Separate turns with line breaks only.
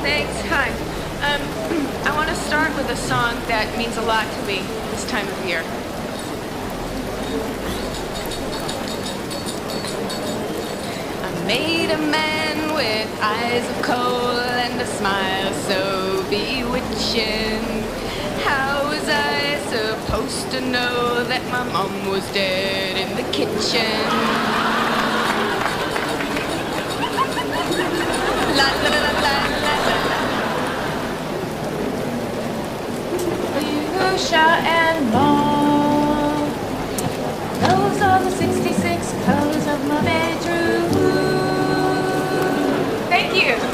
Thanks. Hi. I want to start with a song that means a lot to me this time of year. I made a man with eyes of coal and a smile so bewitching. How was I supposed to know that my mom was dead in the kitchen? La la la la la la la.
Fuchsia and mauve, those are the 66 colors of my bedroom.
Thank you.